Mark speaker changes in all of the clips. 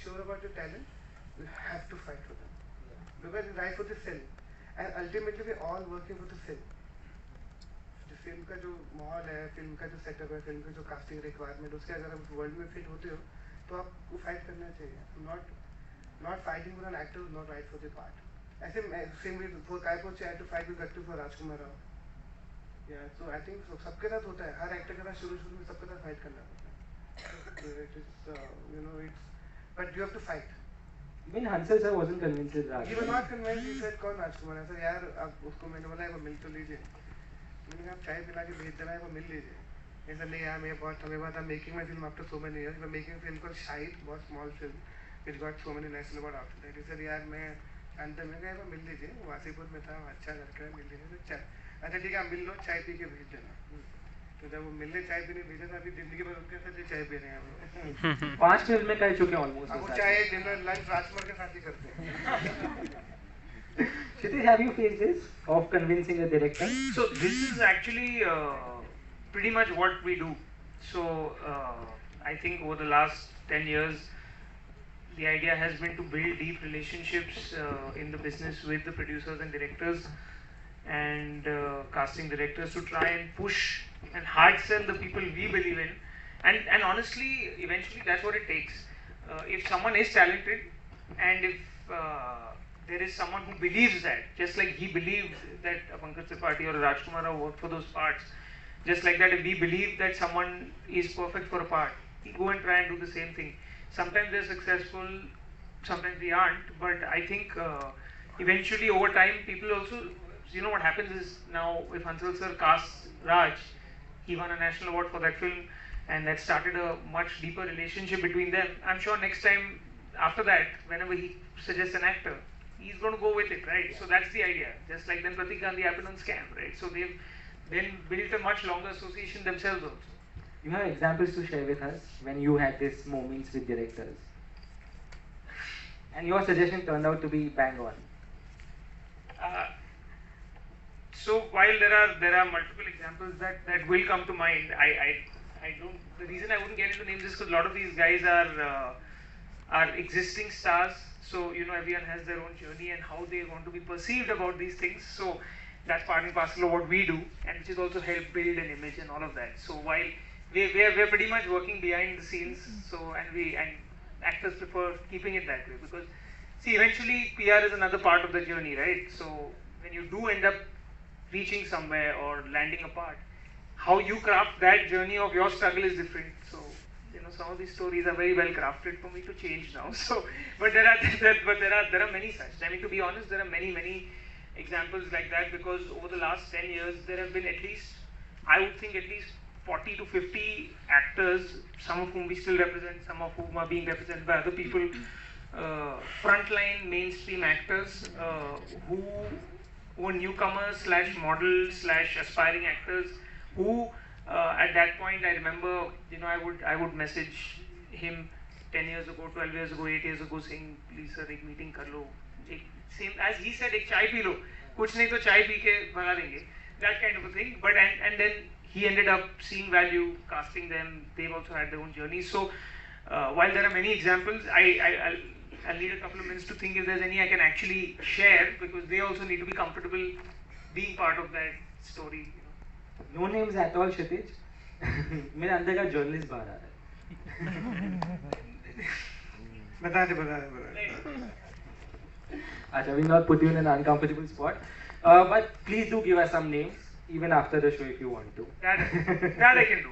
Speaker 1: sure about your talent, you have to fight for them. Because you write for the film. And ultimately we're all working for the film. जो film का जो माहौल है, film का जो setup है, film का जो कास्टिंग रिक्वायरमेंट, उसके अगर आप वर्ल्ड में फिट होते हो तो आपको फाइट करना चाहिए. Not fighting for an actor who not right for the part. ऐसे same with for Kaipo I had to fight with Gattu for Rajkumar Rao. Yeah, so I think सबके साथ होता है, हर एक्टर के साथ शुरू में सबके साथ फाइट करना होता है. So it is it's but you have to fight.
Speaker 2: Even Hansel sir wasn't convinced with Raj.
Speaker 1: He was not convinced. He said कौन राजकुमार है सर यार, अब उसको मैंने बोला एक मिल तो लीजिए. मैंने कहा आप चाय पिला के भेज देना है, वो मिल लीजिए. ऐसा नहीं यार, मैं बहुत समय बाद I'm making my film after so many years. I'm making a film called Shahid, बहुत small film. It got so many national awards after that. He said यार मैं अंत में गया, मिल लीजिए, वासीपुर में था, अच्छा लड़का है, मिल लीजिए. तो चाय, अच्छा ठीक है आप मिल लो, चाय पी के भेज देना. तो जब वो मिलने चाय पीने भेजा था, अभी जिंदगी भर उनके साथ चाय पी रहे हैं हम लोग.
Speaker 2: 5 फिल्म में कर चुके हैं ऑलमोस्ट.
Speaker 1: अब वो चाय डिनर लंच राजकुमार के साथ ही करते हैं.
Speaker 2: Kshitij, have you faced this of convincing a director?
Speaker 3: So this is actually pretty much what we do. So I think over the last 10 years, the idea has been to build deep relationships in the business with the producers and directors and casting directors to try and push and hard sell the people we believe in. And honestly, eventually that's what it takes. If someone is talented and if there is someone who believes that, just like he believed that Pankaj Tripathi or Rajkumar Rao worked for those parts, just like that if we believe that someone is perfect for a part, we go and try and do the same thing. Sometimes they're successful, sometimes we aren't, but I think eventually over time people also, what happens is now if Hansal sir casts Raj, he won a national award for that film and that started a much deeper relationship between them. I'm sure next time after that, whenever he suggests an actor, he's going to go with it, right? So that's the idea. Just like then Pratik Gandhi happened on Scam, right? So they've then built a much longer association themselves also.
Speaker 2: You have examples to share with us when you had these moments with directors, and your suggestion turned out to be bang on.
Speaker 3: So while there are multiple examples that will come to mind, I don't. The reason I wouldn't get into names is because a lot of these guys are existing stars. So everyone has their own journey and how they want to be perceived about these things. So that's part and parcel of what we do, and which is also help build an image and all of that. So while we're pretty much working behind the scenes, so and actors prefer keeping it that way because see eventually PR is another part of the journey, right? So when you do end up reaching somewhere or landing a part, how you craft that journey of your struggle is different. So some of these stories are very well crafted for me to change now. So but there are many such. I mean, to be honest, there are many examples like that because over the last 10 years there have been at least 40 to 50 actors, some of whom we still represent, some of whom are being represented by other people, frontline mainstream actors who were newcomers / models / aspiring actors who at that point I remember I would message him 10 years ago, 12 years ago, 8 years ago saying please sir ek meeting kar lo, same as he said ek chai pee lo, kuch nahi to chai pee ke bhega denge, that kind of a thing. But and then he ended up seeing value, casting them. They've also had their own journey. So while there are many examples, I'll need a couple of minutes to think if there's any I can actually share because they also need to be comfortable being part of that story.
Speaker 2: No names at all, Kshitij. मेरे अंदर का journalist बाहर आ रहा है.
Speaker 1: बता दे.
Speaker 2: Acha, we'll not put you in an uncomfortable spot. But please do give us some names, even after the show if you want to.
Speaker 3: That I can do.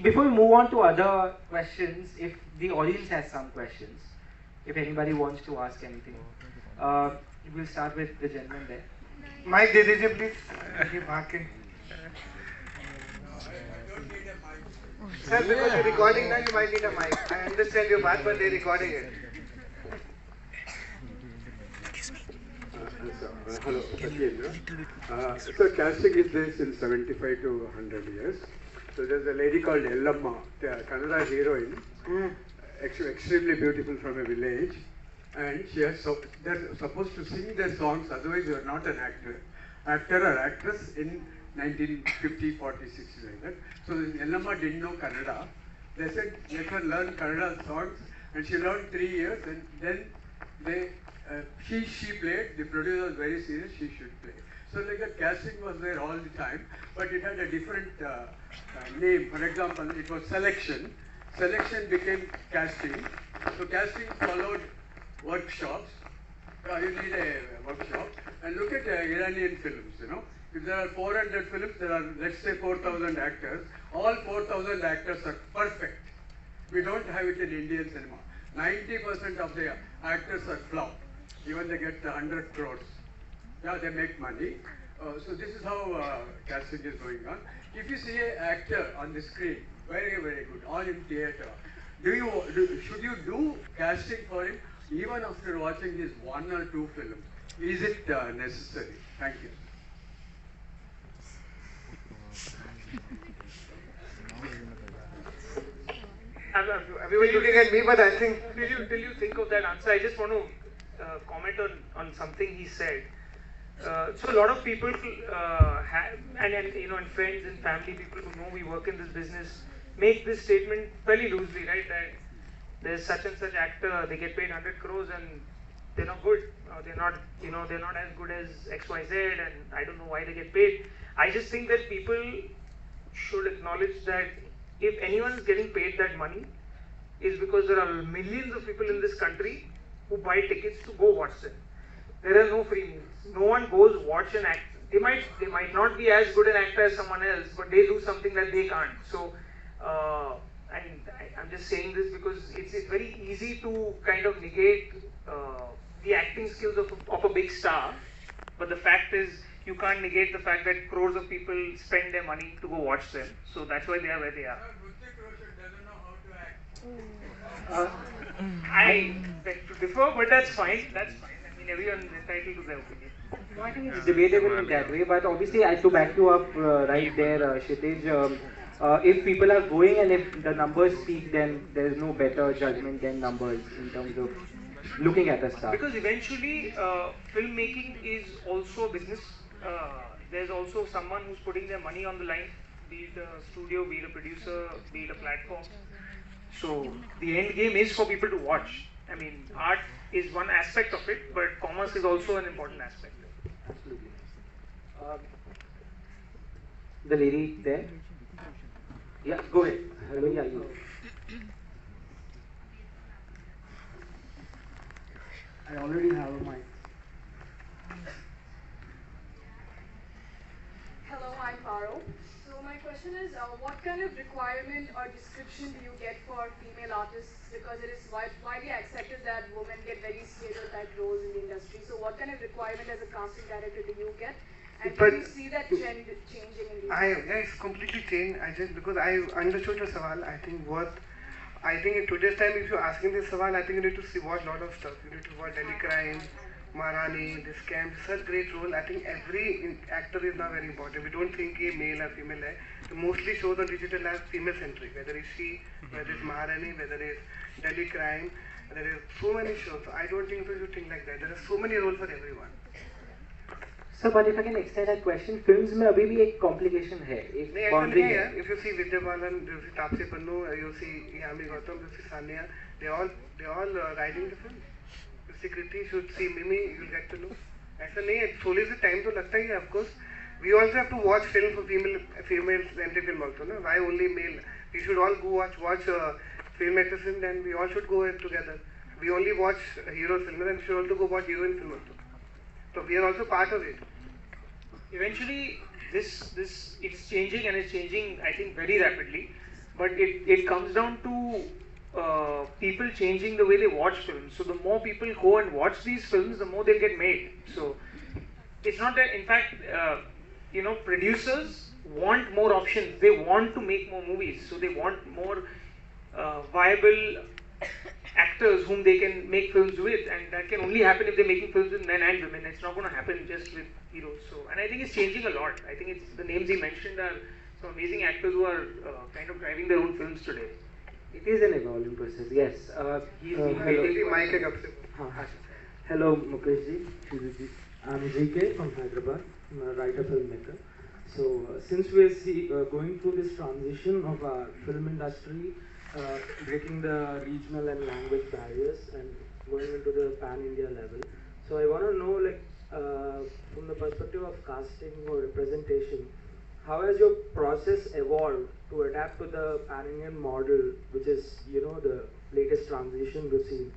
Speaker 2: Before we move on to other questions, if the audience has some questions, if anybody wants to ask anything, we'll start with the gentleman there.
Speaker 1: Mic दे दीजिए please. ये भाग के. Sir, because you're recording now, you might need a mic. I understand your part, but they're recording it.
Speaker 4: Hello, Satyendra. So casting is there since 75 to 100 years. So there's a lady called Ellamma, the Kannada heroine, extremely beautiful from a village, and they're supposed to sing their songs, otherwise you're not an actor or actress in 1950, 40, 60 like that. So Ellamma didn't know Kannada. They said, let her learn Kannada songs and she learned 3 years, and then they she played. The producer was very serious. She should play. So like a casting was there all the time, but it had a different name. For example, it was selection. Selection became casting. So casting followed workshops. You need a workshop. And look at Iranian films, you know. If there are 400 films, there are, let's say, 4,000 actors. All 4,000 actors are perfect. We don't have it in Indian cinema. 90% of the actors are flop. Even they get 100 crores. Yeah, they make money. So this is how casting is going on. If you see an actor on the screen, very, very good, or in theatre, should you do casting for him even after watching his 1 or 2 films? Is it necessary? Thank you.
Speaker 1: Everybody looking at me, but I think
Speaker 3: Till you think of that answer, I just want to comment on something he said. So a lot of people have, and you know, and friends and family, people who know we work in this business, make this statement fairly loosely, right? That there's such and such actor, they get paid 100 crores and they're not good. They're not, you know, they're not as good as XYZ, and I don't know why they get paid. I just think that people should acknowledge that if anyone is getting paid that money, is because there are millions of people in this country who buy tickets to go watch them. There are no free meals. No one goes watch an actor. They might not be as good an actor as someone else, but they do something that they can't. So, and I'm just saying this because it's very easy to kind of negate the acting skills of a big star, but the fact is you can't negate the fact that crores of people spend their money to go watch them. So that's why they are where they are. I beg to differ, but that's fine. That's fine. I mean, everyone's entitled to their opinion.
Speaker 2: No, I think it's debatable in that way, but obviously, I to back you up right there, Kshitij. If people are going and if the numbers speak, then there is no better judgment than numbers in terms of looking at a star.
Speaker 3: Because eventually, filmmaking is also a business. There's also someone who's putting their money on the line, be it a studio, be it a producer, be it a platform. So the end game is for people to watch. I mean, art is one aspect of it, but commerce is also an important aspect.
Speaker 2: Absolutely. The lady there. Yeah, go ahead. Hello, yeah, you.
Speaker 5: I already have a mic.
Speaker 6: Hello, I'm Paro. So my question is, what kind of requirement or description do you get for female artists? Because it is widely accepted that women get very stereotyped roles in the industry. So what kind of requirement as a casting director do you get? And do you see that trend changing in the industry?
Speaker 1: it's completely changed. Because I understood your sawal. I think in today's time, if you're asking this sawal, I think you need to watch a lot of stuff. You need to watch Delhi Crime, Maharani, this camp, such great role. I think every actor is now very important. We don't think a male or female hai. So mostly shows on digital are female centric, whether it's she, whether it's Maharani, whether it's Delhi Crime. There is so many shows. So I don't think so you think like that. There are so many roles for everyone.
Speaker 2: So, but if I can extend that question, films में अभी भी एक complication है, एक boundary है.
Speaker 1: If you see Vidya Balan, you see Taapsee Pannu, you see Yami Gautam, you see Sania, they all writing the film. You see Kriti, you see Mimi, you'll get to know. ऐसा नहीं है, थोड़ी सी time तो लगता ही है, of course. We also have to watch film for female centric film also, no? Why only male? We should all go watch film actors and then we all should go together. We only watch hero film and we should also go watch heroine film also. So we are also part of it.
Speaker 3: Eventually, this it's changing, and it's changing, I think, very rapidly. But it comes down to people changing the way they watch films. So the more people go and watch these films, the more they'll get made. So it's not that, in fact, producers want more options. They want to make more movies. So they want more viable actors whom they can make films with, and that can only happen if they're making films with men and women. It's not going to happen just with heroes. So, and I think it's changing a lot. I think it's the names he mentioned are some amazing actors who are kind of driving their own films today.
Speaker 2: It is an evolving process. Yes.
Speaker 5: Hello, Mukesh ji. I'm GK from Hyderabad. I'm a writer filmmaker. So since we are going through this transition of our film industry breaking the regional and language barriers and going into the pan-India level. So I want to know, like, from the perspective of casting or representation, how has your process evolved to adapt to the pan-Indian model, which is, the latest transition we've seen?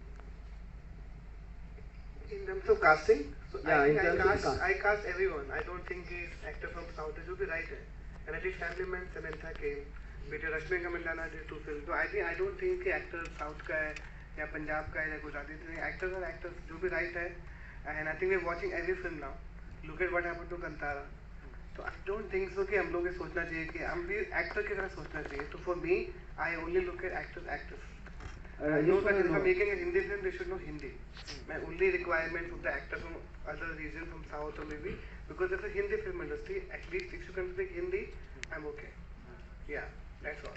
Speaker 1: In terms of casting, so
Speaker 5: Yeah,
Speaker 1: I
Speaker 5: in
Speaker 1: think
Speaker 5: terms of
Speaker 1: I cast everyone. I don't think he's actor from South. It will be right. And at least family man Samantha came. बेटे रश्मि का मिलाना did 2 films. So I don't think कि actor South का है या पंजाब का है या गुजराती. Actors are actors. जो भी right है. And I think we're watching every film now. Look at what happened to Kantara. So I don't think so कि हम लोग ये सोचना चाहिए कि हम भी actor की तरह सोचना चाहिए. So for me, I only look at actors. I know that if I'm making a Hindi film, they should know Hindi. My only requirement of the actor from other region, from South or maybe, because there's a Hindi film industry, at least if you can speak Hindi, I'm okay. Yeah, that's all.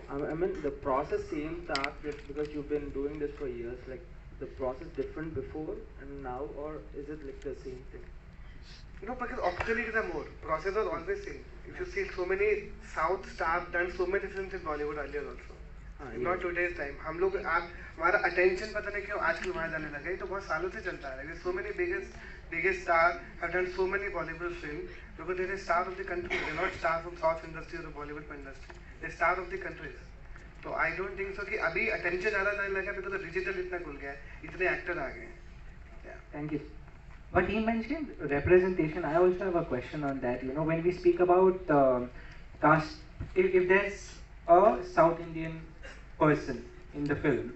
Speaker 5: I mean, the process same task because you've been doing this for years, like the process different before and now, or is it like the same thing?
Speaker 1: No, because opportunities are more. Process was always same. If you see so many South stars done so many films in Bollywood earlier also. Not today's time. हम लोग हमारा attention पता नहीं क्यों आजकल वहाँ जाने लगा है तो बहुत सालों से चलता है. So many biggest stars have done so many Bollywood films because they're stars of the country. They're not stars from South industry or the Bollywood industry. They're stars of the countries. So I don't think so कि अभी attention ज़्यादा जाने लगा because the digital इतना खुल गया है, इतने actor आ गए हैं. Yeah.
Speaker 2: Thank you. But he mentioned representation. I also have a question on that. When we speak about cast, if there's a South Indian person in the film,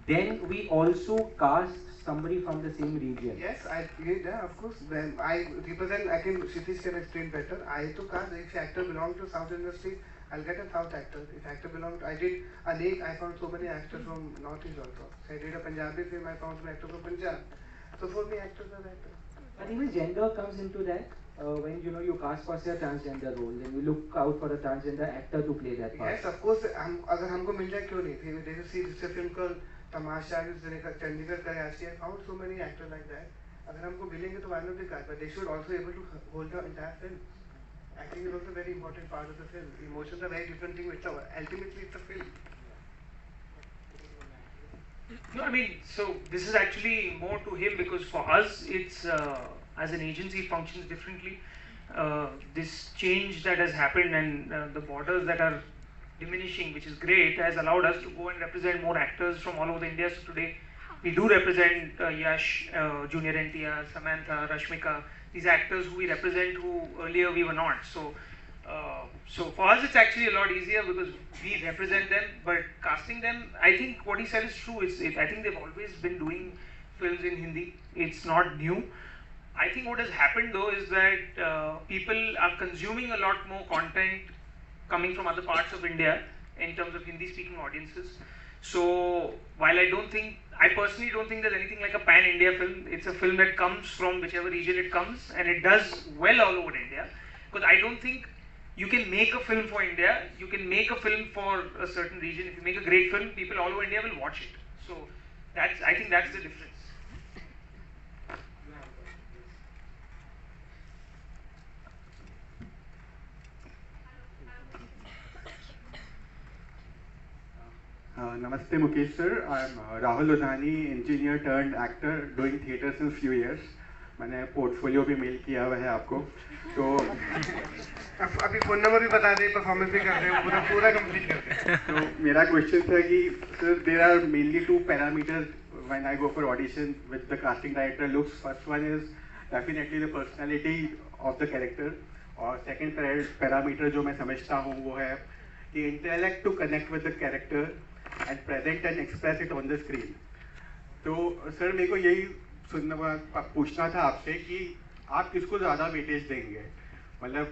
Speaker 2: then we also cast somebody from the same region.
Speaker 1: Yes, yeah, of course. When I represent, I think Kshitij can explain better. I to cast if actor belong to South industry, I'll get a South actor. If actor belong to, I did Anek, I found so many actors from Northeast also. So I did a Punjabi film, I found some actors from Punjab. So for me, actors are actors.
Speaker 2: But even gender comes into that. When you cast for say a transgender role, then you look out for a transgender actor to play that part.
Speaker 1: Yes, of course. अगर हमको मिल जाए क्यों नहीं? They will see this film called Tamasha, Chandigarh का actually I found so many actors like that. अगर हमको मिलेंगे तो why not be cast? But they should also able to hold the entire film. Acting is also a very important part of the film. Emotions are very different thing. Ultimately, it's a film.
Speaker 3: No, I mean, so this is actually more to him because for us, it's as an agency functions differently. This change that has happened and the borders that are diminishing, which is great, has allowed us to go and represent more actors from all over India. So today, we do represent Yash, Junior NTR, Samantha, Rashmika, these actors who we represent who earlier we were not. So for us it's actually a lot easier because we represent them, but casting them, I think what he said is true. I think they've always been doing films in Hindi. It's not new. I think what has happened though is that people are consuming a lot more content coming from other parts of India in terms of Hindi speaking audiences. So while I personally don't think there's anything like a pan-India film. It's a film that comes from whichever region it comes and it does well all over India. Because I don't think you can make a film for India, you can make a film for a certain region. If you make a great film, people all over India will watch it. So I think that's the difference.
Speaker 7: Namaste Mukesh sir, I'm Rahul Lodhani, engineer turned actor doing theatre since few years. मैंने portfolio भी mail किया हुआ है आपको तो
Speaker 1: अभी phone number भी बता दे परफॉर्मेंस भी कर रहे हो पूरा कंप्लीट कर दे
Speaker 7: तो मेरा क्वेश्चन था कि sir there are mainly two parameters when I go for audition with the casting director looks. First one is definitely the personality of the character और second parameter जो मैं समझता हूँ वो है कि intellect to connect with the character and present and express it on the screen. तो sir मेरे को यही पूछना था आपसे कि आप किसको ज़्यादा वेटेज देंगे, मतलब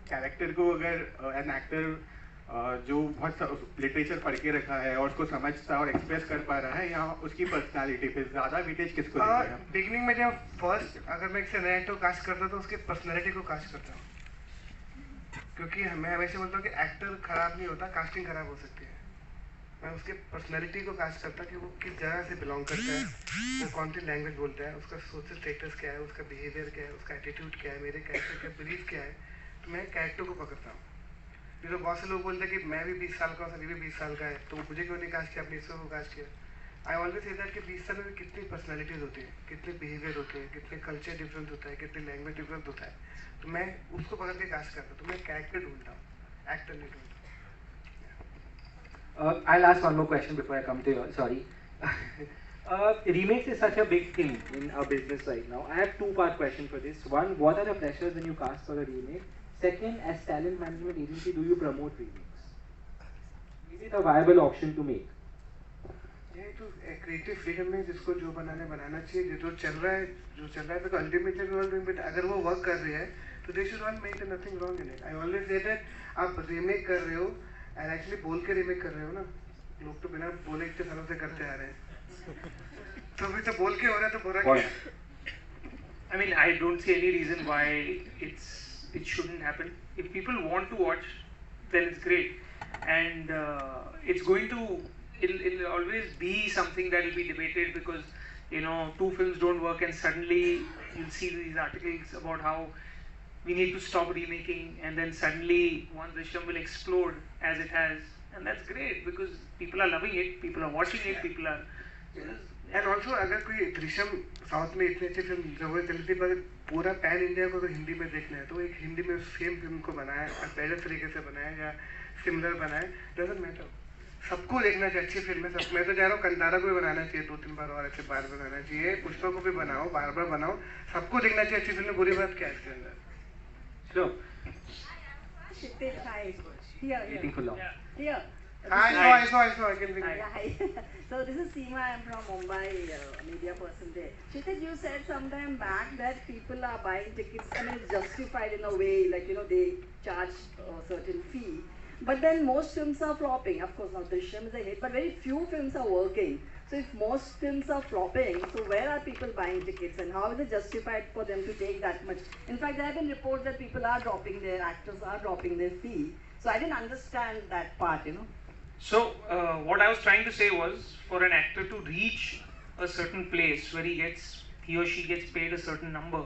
Speaker 7: कैरेक्टर को अगर एन एक्टर जो बहुत लिटरेचर पढ़ के रखा है और उसको समझता और एक्सप्रेस कर पा रहा है या उसकी पर्सनालिटी पे ज़्यादा वेटेज किसको देंगे?
Speaker 1: बिगिनिंग में जब फर्स्ट अगर मैं एक नया एक्टर कास्ट करता तो उसकी पर्सनैलिटी को कास्ट करता हूँ, क्योंकि मैं हमेशा बोलता हूँ कि एक्टर खराब नहीं होता, कास्टिंग खराब हो सकती है. मैं उसके पर्सनैलिटी को कास्ट करता कि वो किस जगह से बिलोंग करता है, वो कौन सी लैंग्वेज बोलता है, उसका सोशल स्टेटस क्या है, उसका बिहेवियर क्या है, उसका एटीट्यूड क्या है, मेरे कैरेक्टर का बिलीफ क्या है. तो मैं कैरेक्टर को पकड़ता हूँ. फिर बहुत से लोग बोलते हैं कि मैं भी 20 साल का हूँ, सनी भी 20 साल का है, तो मुझे क्यों नहीं कास्ट किया, अपने इसको कास्ट किया. आई ऑलवेज से दैट कि 20 साल में कितनी पर्सनैलिटीज होती है, कितने बिहेवियर होते हैं, कितने कल्चर डिफरेंस होता है, कितने लैंग्वेज डिफरेंस होता है. तो मैं उसको पकड़ के कास्ट करता हूँ. तो मैं कैरेक्टर ढूंढता हूँ, एक्टर नहीं ढूंढता.
Speaker 2: I'll ask one more question before I come to you. Sorry. Remakes is such a big thing in our business right now. I have two-part question for this. One, what are the pressures when you cast for a remake? Second, as talent management agency, do you promote remakes? Is it a viable option to make?
Speaker 1: ये तो creative freedom में जिसको जो बनाना चाहिए, जो चल रहा है तो ultimately we want to implement. अगर वो वर्क कर रही है तो they should not make nothing wrong in it. I always say that आप रीमेक कर रहे हो एंड एक्चुअली बोल के रीमेक कर रहे हो ना. लोग तो बिना बोले इतने सालों से करते आ रहे हैं, तो अभी तो बोल के हो रहा है तो बुरा क्या है?
Speaker 3: I mean, I don't see any reason why it shouldn't happen. If people want to watch, then it's great, and it's going to it'll always be something that will be debated, because two films don't work and suddenly you'll see these articles about how we need to stop remaking, and then suddenly one Drishyam will explode as it has, and that's great because people are loving it, people are watching it, people are.
Speaker 1: And also अगर कोई Drishyam south में इतनी अच्छी film जब चली थी, पर पूरा पैन इंडिया को अगर हिंदी में देखना है तो एक हिंदी में सेम फिल्म को बनाया पहले तरीके से बनाया या सिमिलर बनाए, डजंट मैटर. सबको देखना चाहिए, अच्छी फिल्म है सब. मैं तो कह रहा हूँ कंतारा को भी बनाना चाहिए 2-3 बार और अच्छे बार बनाना चाहिए, पुष्पा को भी बनाओ, बार बार बनाओ, सबको देखना चाहिए अच्छी फिल्म. बुरी बात क्या है इसके अंदर?
Speaker 2: Sure.
Speaker 8: Here.
Speaker 2: Waiting for long.
Speaker 8: Here.
Speaker 1: I saw. I can begin.
Speaker 8: Hi. So this is Seema. I'm from Mumbai, media person there. Kshitij, you said some time back that people are buying tickets. I mean, it's justified in a way, like they charge a certain fee. But then most films are flopping. Of course, now Drishyam is a hit, but very few films are working. So if most films are flopping, so where are people buying tickets, and how is it justified for them to take that much? In fact, there have been reports that people are dropping their actors are dropping their fee. So I didn't understand that part,
Speaker 3: So what I was trying to say was, for an actor to reach a certain place where he or she gets paid a certain number,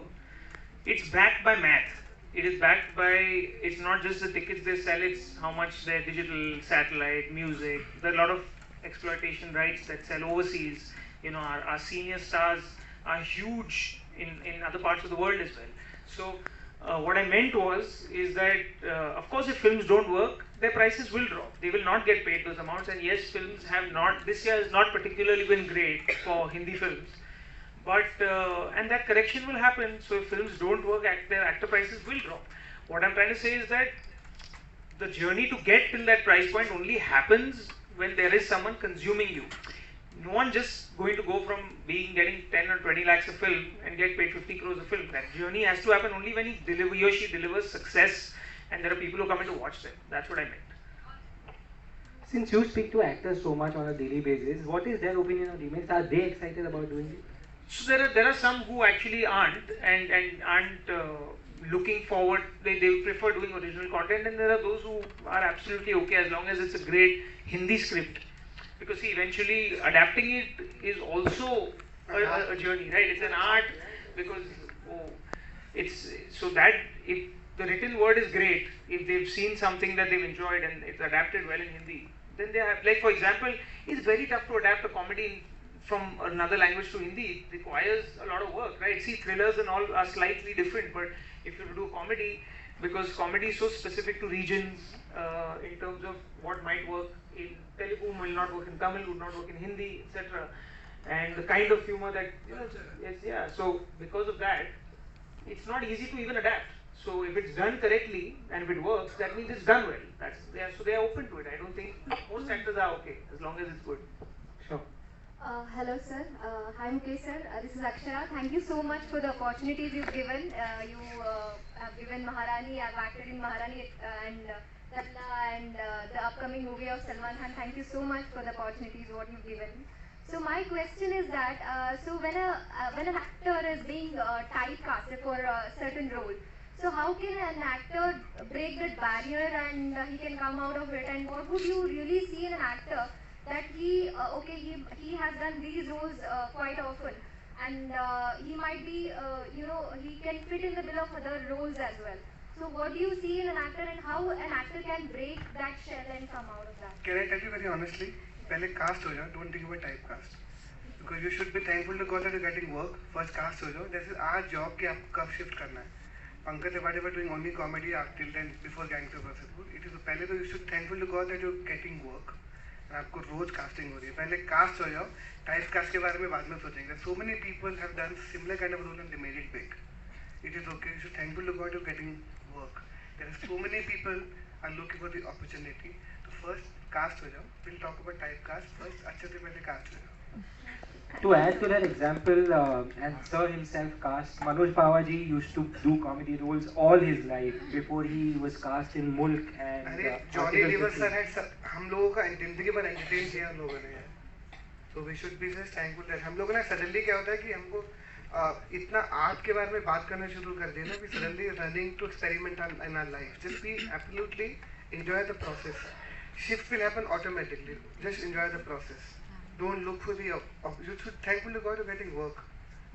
Speaker 3: it's backed by math. It is backed by, it's not just the tickets they sell, it's how much their digital, satellite, music. There are a lot of exploitation rights that sell overseas. Our senior stars are huge in other parts of the world as well. So what I meant is that of course if films don't work, their prices will drop. They will not get paid those amounts, and yes, films have not, this year has not particularly been great for Hindi films. But, and that correction will happen, so if films don't work, their actor prices will drop. What I'm trying to say is that the journey to get till that price point only happens when there is someone consuming you. No one just going to go from getting 10 or 20 lakhs a film and get paid 50 crores a film. That journey has to happen only when he or she delivers success and there are people who come in to watch them. That's what I meant.
Speaker 2: Since you speak to actors so much on a daily basis, what is their opinion on remakes? Are they excited about doing it?
Speaker 3: So there are some who actually aren't and aren't looking forward. They prefer doing original content, and there are those who are absolutely okay as long as it's a great Hindi script. Because see, eventually adapting it is also a journey, right? It's an art, because it's so that if the written word is great, if they've seen something that they've enjoyed and it's adapted well in Hindi, then they have, like for example, it's very tough to adapt a comedy from another language to Hindi. It requires a lot of work, right? See, thrillers and all are slightly different, but if you do comedy, because comedy is so specific to regions in terms of what might work in Telugu will not work in Tamil, would not work in Hindi, etc. And the kind of humor that so because of that, it's not easy to even adapt. So if it's done correctly and if it works, that means it's done well. So they are open to it. I don't think most actors are okay as long as it's good.
Speaker 2: Sure.
Speaker 9: Hello sir, hi Mukesh sir, this is Akshara. Thank you so much for the opportunities you've given. You have given Maharani, I've acted in Maharani and Tatla and the upcoming movie of Salman Khan. Thank you so much for the opportunities what you've given. So my question is that, so when an actor is being typecasted for a certain role, so how can an actor break that barrier and he can come out of it, and what would you really see in an actor that he has done these roles quite often, and he might be he can fit in the bill of other roles as well. So what do you see in an actor and how an actor can break that shell and come out of that?
Speaker 1: Can I tell you very honestly? पहले cast हो जाओ, don't think about typecast. Because you should be thankful to God that you're getting work. First cast हो जाओ. This is our job कि आपको कब shift करना है. Pankaj Tripathi were doing only comedy till then before Gangster Wasseypur. It is पहले तो you should thankful to God that you're getting work. और आपको रोज casting हो रही है. पहले cast हो जाओ. Typecast के बारे में बाद में सोचेंगे. So many people have done similar kind of role and they made it big. It is okay. You should thankful to God you're getting work. There are so many people are looking for the opportunity. So first cast हो जाओ. We'll talk about typecast first. अच्छे से पहले cast हो जाओ.
Speaker 2: To add to that example, and Sir himself cast, Manoj Pawaji used to do comedy roles all his life before he was cast in Mulk and.
Speaker 1: अरे Johnny Lever sir है हम लोगों का जिंदगी भर entertain किया हम लोगों ने. So we should be just thankful that हम लोगों ने suddenly क्या होता है कि हमको इतना आर्ट के बारे में बात करना शुरू कर देना कि suddenly running to experiment in our life. Just be absolutely enjoy the process. Shift will happen automatically. Just enjoy the process. Don't look for the you should thankful to God you're getting work.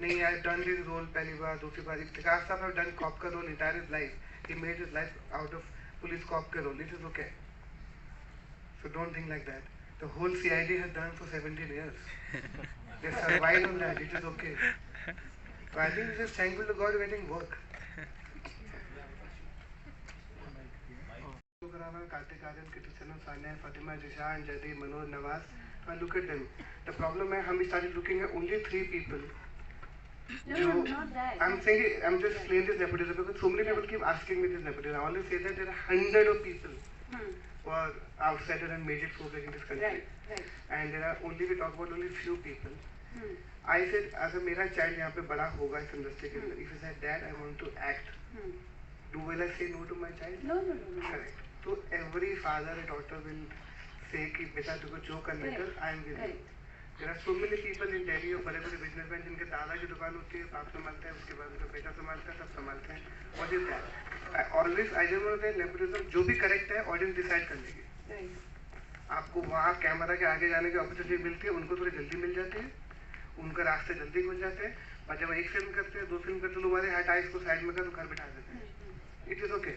Speaker 1: नहीं I have done this role पहली बार दूसरी बार. Vikas साहब have done cop का role entire his life. He made his life out of police cop का role. It is okay. So don't think like that. The whole CID has done for 17 years. They survived on that. It is okay. So I think you're just thankful to God you're getting work. Kartik Aryan, Kitusana, Sanya, Fatima, Jishan, Jadi, Manoj, Nawaz. And look at them. The problem is we started looking at only 3 people.
Speaker 8: No, not that.
Speaker 1: I'm saying I'm just explaining this nepotism because so many people keep asking me this nepotism. I always say that there are hundreds of people who are outsiders and made it so big in this country.
Speaker 8: Right.
Speaker 1: And there are only we talk about only few people. I said, अगर मेरा child यहाँ पे बड़ा होगा इस industry के अंदर, if he said, Dad, I want to act, will I say no to my child?
Speaker 8: No.
Speaker 1: Correct. So every father and daughter will say कि बेटा तुझको जो करने कर, I am with you. There are so many people in Delhi और बड़े-बड़े businessmen जिनके दादा की दुकान होती है, बाप संभालते हैं, उसके बाद उनका बेटा संभालता है, सब संभालते हैं. What is that? I don't want to say nepotism, जो भी correct है, audience decide कर लेगी. आपको वहाँ कैमरा के आगे जाने की opportunity मिलती है, उनको थोड़ी जल्दी मिल जाती है. उनका रास्ते जल्दी खुल जाते हैं और जब एक फिल्म करते हैं 2 फिल्म करते हैं तुम्हारे हट आइस को साइड में कर घर बिठा देते हैं. It is okay.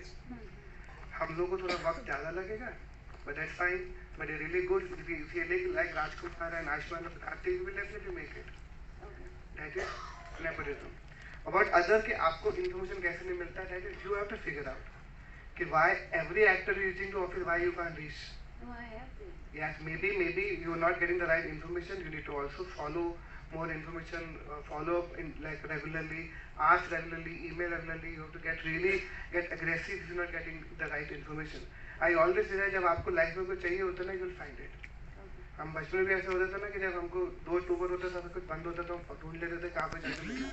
Speaker 1: हम लोगों को थोड़ा वक्त ज़्यादा लगेगा बट दैट्स फाइन. बट ये really good if you like Rajkumar and Ayushmann Kartik you will definitely make it. That is nepotism. About other के आपको इन्फॉर्मेशन कैसे नहीं मिलता, that is you have to figure out कि why every actor reaching to office, why you can't reach. Yes, maybe you are not getting the right information. You need to also follow more information, follow up in like regularly, ask regularly, email regularly. You have to get aggressive if you're not getting the right information. I always say that जब आपको life में कुछ चाहिए होता है ना, you'll find it. हम बचपन में भी ऐसा होता था ना कि जब हमको 2 अक्टूबर होता था, कुछ बंद होता था, हम ढूंढ लेते थे कहाँ पे जाके मिलना.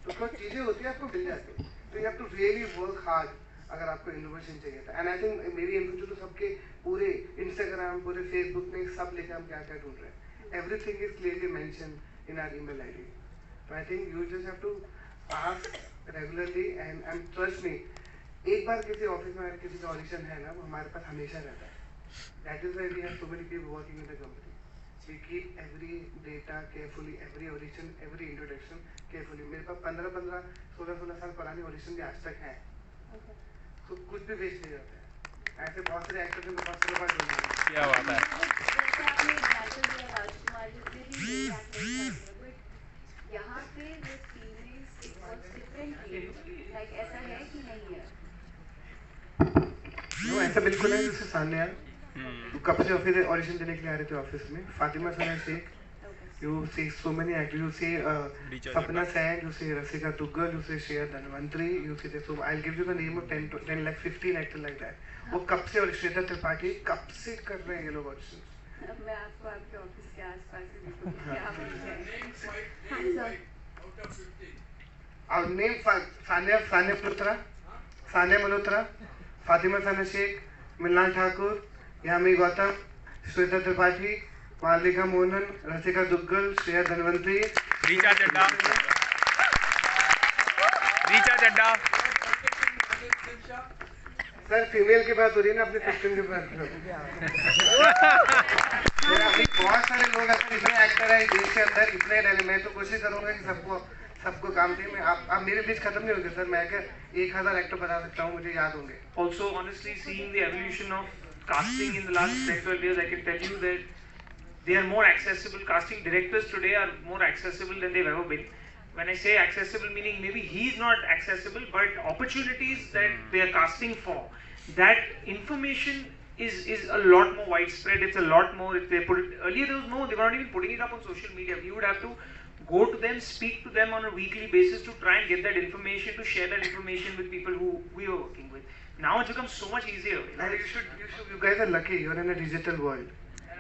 Speaker 1: तो कुछ चीजें होती है आपको मिल जाती है. तो you have to really work hard अगर आपको इनोवेशन चाहिए था. एंड आई थिंक मेरी इन्फ्लुएंस तो सबके पूरे इंस्टाग्राम, पूरे फेसबुक में सब लिखा हम क्या क्या ढूंढ रहे हैं. Everything is clearly mention in our email ID. तो I think you just have to ask regularly and trust me. एक बार किसी ऑफिस में अगर किसी का ऑडिशन है ना, वो हमारे पास हमेशा रहता है. That is why we have so many people working in the company. We keep every data carefully, every audition, every introduction carefully. मेरे पास 15 16 साल पुरानी ऑडिशन भी आज तक है. तो कुछ भी वेस्ट नहीं होता है. ऐसे बहुत सारे एक्टर्स हैं बहुत सारे बार ढूंढना है.
Speaker 10: क्या बात है.
Speaker 8: जैसे आपने एग्जांपल दिया राजकुमार जी से भी बट यहाँ पे वो females it was differently like ऐसा है कि नहीं है.
Speaker 1: नो ऐसा बिल्कुल है. जैसे सान्या कब से ऑफिस ऑडिशन देने के लिए आ रहे थे ऑफिस में. फातिमा सना Sheikh, you see so many actors. You see Sapna Sen, you see Rasika Duggal, you see Shreya Dhanvantri, you see this. So I'll give you the name of 10 like 15 actors like that. वो कब से और श्वेता त्रिपाठी कब से कर रहे हैं ये लोग ऑडिशन.
Speaker 8: मैं आपको आपके ऑफिस के आसपास से भी क्या बोलते हैं.
Speaker 1: और नेम सान्या पुत्रा, सान्या मल्होत्रा, फातिमा सना शेख, मिलना ठाकुर, यामी गौतम, श्वेता त्रिपाठी, मालिका मोहनन, रसिका दुग्गल, श्रेया धनवंतरी,
Speaker 10: रीचा चड्डा.
Speaker 1: सर फीमेल की बात हो रही है ना, अपने सिस्टम की बात करो. बहुत सारे लोग ऐसे इतने एक्टर हैं देश के अंदर, इतने मैं तो कोशिश करूंगा कि सबको सबको काम थे, मैं आप मेरी लिस्ट खत्म नहीं होगी सर, मैं क्या 1000 एक्टर बता सकता हूँ, मुझे याद होंगे.
Speaker 3: Also, honestly, seeing the evolution of casting in the last 10-12 years, I can tell you that they are more accessible. Casting directors today are more accessible than they've ever been. When I say accessible, meaning maybe he's not accessible, but opportunities that they are casting for, that information is a lot more widespread. It's a lot more. If they put it, earlier there was no, they were not even putting it up on social media. We would have to go to them, speak to them on a weekly basis to try and get that information, to share that information with people who we were working with. Now it's become so much easier.
Speaker 1: You guys are lucky. You're in a digital world.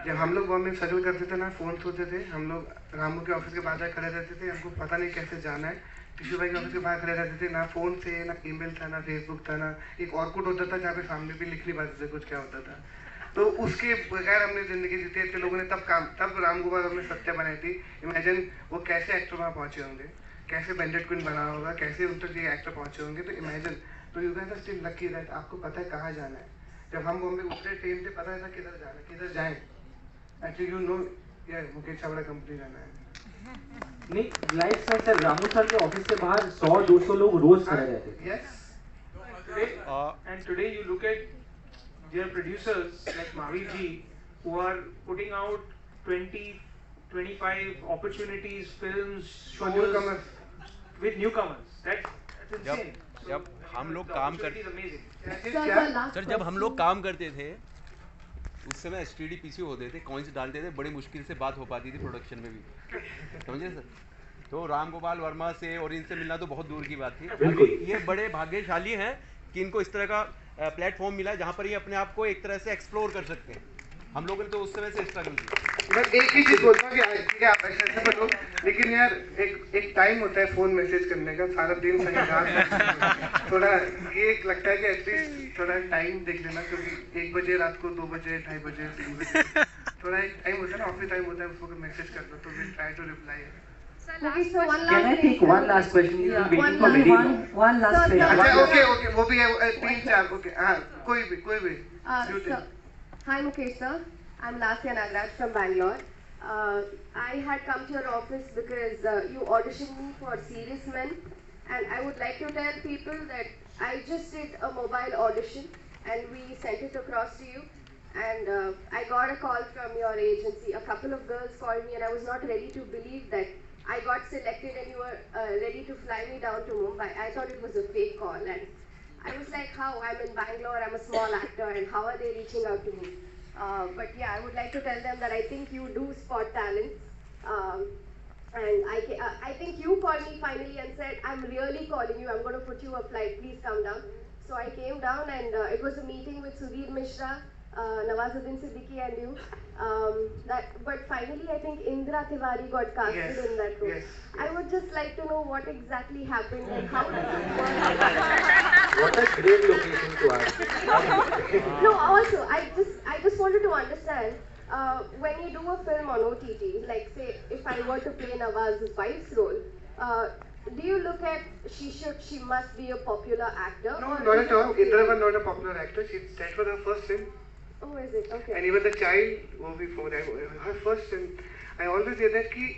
Speaker 1: जब हम लोग Bombay struggle करते थे ना, phone होते थे, हम लोग रामू के ऑफिस के बाहर खड़े रहते थे, हमको पता नहीं कैसे जाना है. टिशू भाई के ऑफिस के बाहर खड़े रहते थे, ना फोन थे, ना ईमेल था, ना फेसबुक था, ना एक ऑर्कुट होता था जहाँ पे सामने भी लिख नहीं पाते थे कुछ क्या होता था. तो उसके बगैर हमने जिंदगी जीती. इतने लोगों ने तब राम गोपाल हमने सत्य बनाई थी. इमेजिन वो कैसे एक्टर वहाँ पहुंचे होंगे, कैसे बैंडेड क्वीन बना होगा, कैसे उन तक ये एक्टर पहुंचे होंगे. तो इमेजिन. तो you guys are still lucky that आपको पता है कहाँ जाना है. जब हम बॉम्बे उतरे ट्रेन से पता था किधर जाना है, किधर जाएं. एक्चुअली यू नो ये मुकेश छाबड़ा कंपनी जाना है.
Speaker 2: नहीं, लाइक सर रामू सर के ऑफिस के बाहर 100-200 लोग रोज खड़े रहते थे.
Speaker 1: Yes.
Speaker 3: And today you look at their producers like Mavi ji, who are putting out 20-25 opportunities, films, shows
Speaker 1: newcomers.
Speaker 3: With newcomers. That's insane.
Speaker 10: जब हम लोग काम करते
Speaker 1: सर,
Speaker 10: जब हम लोग काम करते थे उस समय STD PC होते थे, कॉइन्स डालते थे, बड़ी मुश्किल से बात हो पाती थी प्रोडक्शन में भी, समझे सर. तो राम गोपाल वर्मा से और इनसे मिलना तो बहुत दूर की बात थी. ये बड़े भाग्यशाली हैं कि इनको इस तरह का प्लेटफॉर्म मिला है जहाँ पर ये अपने आप को एक तरह से एक्सप्लोर कर सकते हैं. हम लोगों ने तो उस समय से स्ट्रगल किया.
Speaker 1: बस एक ही चीज बोलता हूँ कि आप ऐसे करो, लेकिन यार एक टाइम होता है फोन मैसेज करने का, सारा दिन संग थोड़ा ये लगता है कि एटलीस्ट थोड़ा टाइम देख लेना, क्योंकि 1 बजे रात को, 2 बजे, 2:30 बजे, 3 बजे थोड़ा एक टाइम होता है ना, ऑफिस टाइम होता है, उसको मैसेज कर दो तो will try to reply.
Speaker 2: Can I take one last question? You've been waiting for very long.
Speaker 8: One last question.
Speaker 1: अच्छा, ओके वो भी है 3-4. ओके, हाँ, कोई भी.
Speaker 11: Hi Mukesh sir, I'm Lasya Nagraj from Bangalore. I had come to your office because you auditioned me for Serious Men, and I would like to tell people that I just did a mobile audition and we sent it across to you, and I got a call from your agency. A couple of girls called me and I was not ready to believe that I got selected and you were ready to fly me down to Mumbai. I thought it was a fake call, and I was like, how? I'm in Bangalore, I'm a small actor, and how are they reaching out to me? But yeah, I would like to tell them that I think you do spot talent. And I think you called me finally and said, I'm really calling you, I'm going to put you a flight, please come down. So I came down and it was a meeting with Sudhir Mishra, Nawazuddin Siddiqui and you. But finally I think Indra Tiwari got casted in that role.
Speaker 1: Yes.
Speaker 11: I would just like to know what exactly happened and how did it work?
Speaker 5: What a great location to ask.
Speaker 11: No, also I just wanted to understand, when you do a film on OTT, like say if I were to play Nawaz's wife's role, do you look at she must be a popular actor?
Speaker 1: No, not at all. Indra was not a popular actor. That was her first film.
Speaker 11: Oh, is it? Okay.
Speaker 1: And even the child, वो भी her first film. I always say that कि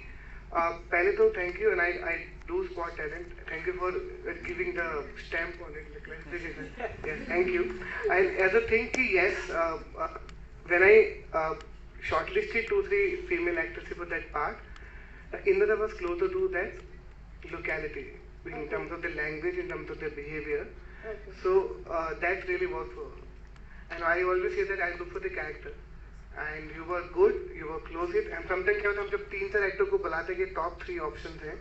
Speaker 1: पहले तो thank you, and I do spot talent. Thank you for giving the stamp on it. Yes, thank you. And as a thing कि yes, when I shortlisted 2-3 female actresses for that part, Indra was closer to that locality in terms of the language, in terms of the behavior.
Speaker 11: Okay.
Speaker 1: So that really worked for her. And I always say that I look for the character. And you were good, you were close it. And sometimes क्या होता है, हम जब 3-4 actor को बुलाते हैं कि top 3 options हैं,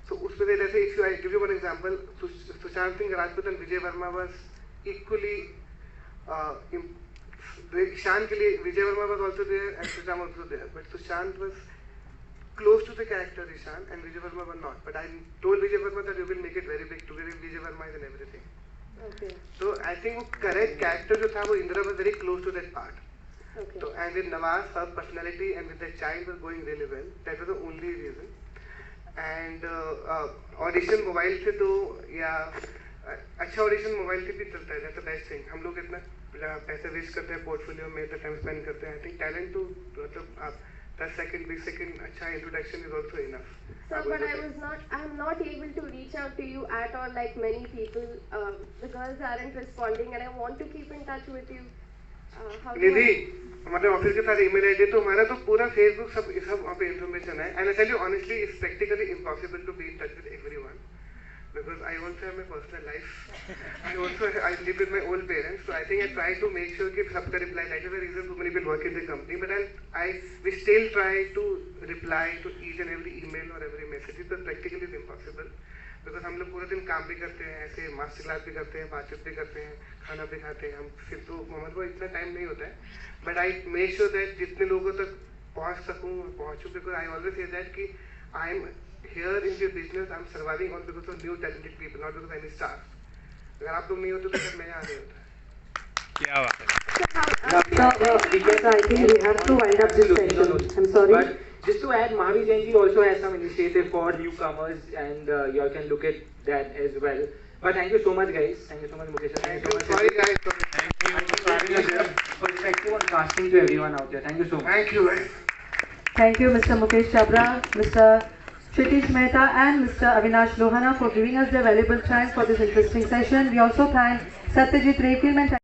Speaker 1: so उसमें से जैसे if I give you one example, Sushant Singh Rajput and Vijay Verma was equally Ishan के लिए Vijay Verma was also there and Sushant was also there, but Sushant was close to the character Ishan and Vijay Verma was not. But I told Vijay Verma that you will make it very big. Today Vijay Verma is in everything.
Speaker 11: Okay.
Speaker 1: So I think वो correct character जो था वो Indra was very close to that part.
Speaker 11: Okay.
Speaker 1: So and with Nawaz, her personality and with the child was going really well. That was the only reason. And audition mobile से तो या अच्छा audition mobile से भी चलता है. That's the best thing. हम लोग इतना पैसे वेस्ट करते हैं पोर्टफोलियो में, इतना टाइम स्पेंड करते हैं. I think talent तो मतलब आप that second अच्छा introduction is also enough.
Speaker 11: Sir, but I'm not able to reach out to you at all like many people. The girls aren't responding and I want to keep in touch with you.
Speaker 1: निधि, हमारे office के सारे email ID तो हमारा तो पूरा Facebook सब वहाँ पे इन्फॉर्मेशन है. And I tell you honestly, it's practically impossible to be in touch with everyone because I also have my personal life. I live with my old parents, so I think I try to make sure कि सबका reply. That is the reason so many people work in the company. But we still try to reply to each and every email or every message. It's practically impossible. Because हम लोग पूरे दिन काम भी करते हैं, ऐसे मास्टर क्लास भी करते हैं, बातचीत भी करते हैं, खाना भी खाते हैं. हम फिर तो हमारे को इतना टाइम नहीं होता है. But I make sure that जितने लोगों तक पहुंच सकूं पहुंचूं. Because I always say that कि I am here in this business, I am surviving on because of new talented people, not because any star. अगर आप लोग नहीं होते तो फिर मैं यहाँ नहीं होता.
Speaker 12: क्या बात है.
Speaker 2: Because I think we have to wind up this session. I'm sorry. But just to add, Mahavir Jain ji also has some initiative for newcomers, and you all can look at that as well. But thank you so much, guys. Thank you so much, Mukesh. Thank you so much.
Speaker 1: Sorry, guys.
Speaker 2: Thank you. Perspective on casting to everyone out there. Thank you so much.
Speaker 1: Thank you, guys.
Speaker 13: Thank you, Mr. Mukesh Chhabra, Mr. Kshitij Mehta, and Mr. Avinash Lohana for giving us their valuable time for this interesting session. We also thank Satyajit Ray Film and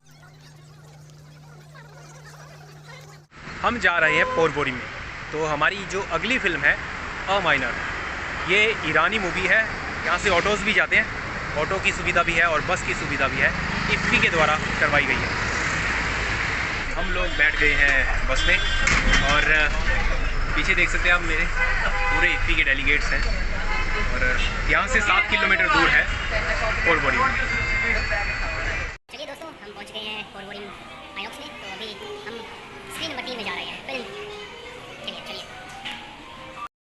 Speaker 12: हम जा रहे हैं पोरबोरी में. तो हमारी जो अगली film है अ माइनर, ये ईरानी मूवी है. यहाँ से ऑटोज़ भी जाते हैं, ऑटो की सुविधा भी है और बस की सुविधा भी है, IFFI के द्वारा करवाई गई है. हम लोग बैठ गए हैं बस में और पीछे देख सकते हैं आप मेरे पूरे IFFI के डेलीगेट्स हैं. और यहाँ से 7 किलोमीटर दूर है पोरबोरी.
Speaker 14: चलिए दोस्तों, हम पहुँच गए हैं पोरबोरी आयोक्स में. तो अभी हम स्क्रीन नंबर 3 में जा रहे हैं. फिल्म